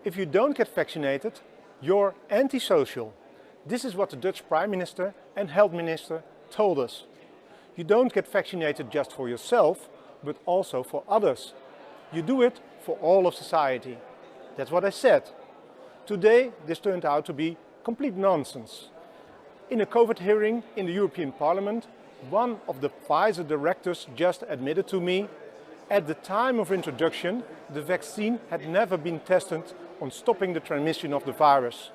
If you don't get vaccinated, you're antisocial. This is what the Dutch Prime Minister and Health Minister told us. You don't get vaccinated just for yourself, but also for others. You do it for all of society. That's what I said. Today, this turned out to be complete nonsense. In a COVID hearing in the European Parliament, one of the Pfizer directors just admitted to me, at the time of introduction, the vaccine had never been tested on stopping the transmission of the virus.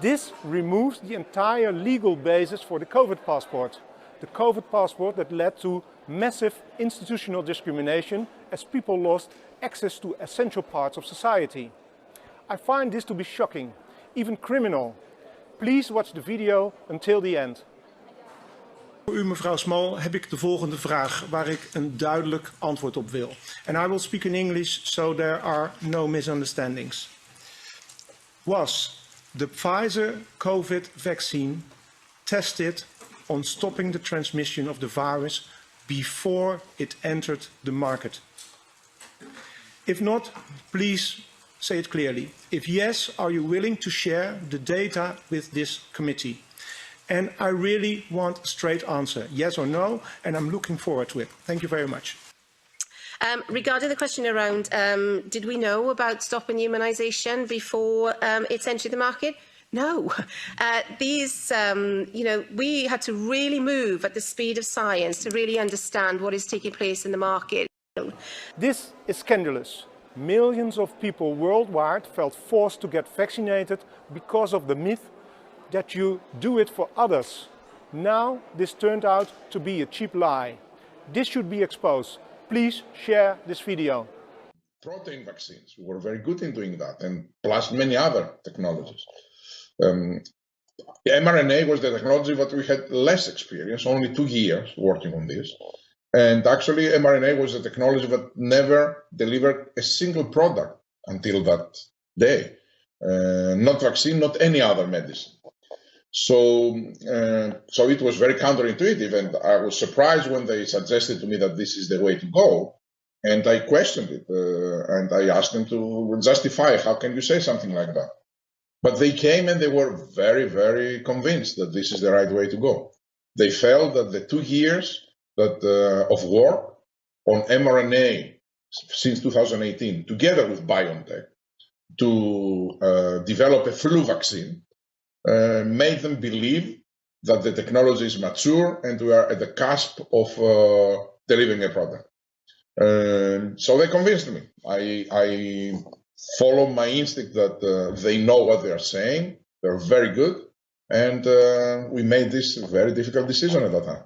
This removes the entire legal basis for the COVID passport. The COVID passport that led to massive institutional discrimination as people lost access to essential parts of society. I find this to be shocking, even criminal. Please watch the video until the end. Voor u, mevrouw Small, heb ik de volgende vraag waar ik een duidelijk antwoord op wil. And I will speak in English so there are no misunderstandings. Was the Pfizer COVID vaccine tested on stopping the transmission of the virus before it entered the market? If not, please say it clearly. If yes, are you willing to share the data with this committee? And I really want a straight answer, yes or no, and I'm looking forward to it. Thank you very much. Regarding the question around, did we know about stopping immunisation before it's entered the market? No. We had to really move at the speed of science to really understand what is taking place in the market. This is scandalous. Millions of people worldwide felt forced to get vaccinated because of the myth that you do it for others. Now this turned out to be a cheap lie. This should be exposed. Please share this video. Protein vaccines, we were very good in doing that, and plus many other technologies. mRNA was the technology that we had less experience, only 2 years working on this. And actually mRNA was a technology that never delivered a single product until that day. Not vaccine, not any other medicine. So it was very counterintuitive, and I was surprised when they suggested to me that this is the way to go. And I questioned it, and I asked them to justify, how can you say something like that? But they came and they were very, very convinced that this is the right way to go. They felt that the 2 years of work on mRNA since 2018, together with BioNTech, to develop a flu vaccine, made them believe that the technology is mature and we are at the cusp of delivering a product. So they convinced me. I follow my instinct that they know what they are saying. They're very good. And we made this very difficult decision at that time.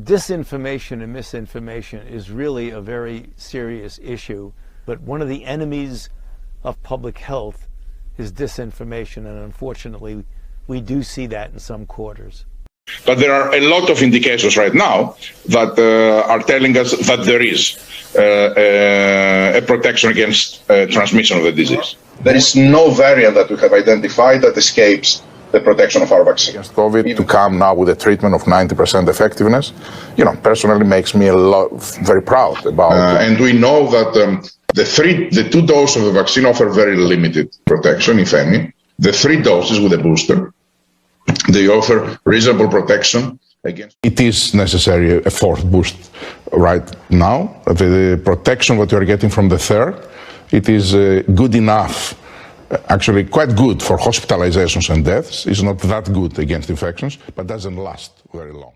Disinformation and misinformation is really a very serious issue, but one of the enemies of public health is disinformation, and unfortunately we do see that in some quarters. But there are a lot of indications right now that are telling us that there is a protection against transmission of the disease. There is no variant that we have identified that escapes the protection of our vaccine. Against COVID, to come now with a treatment of 90% effectiveness, personally makes me very proud about it. And we know that the 2 doses of the vaccine offer very limited protection, if any. The 3 doses with a booster, they offer reasonable protection against. It is necessary a 4th boost right now. The protection that you are getting from the 3rd, it is good enough actually quite good for hospitalizations and deaths. It's not that good against infections, but doesn't last very long.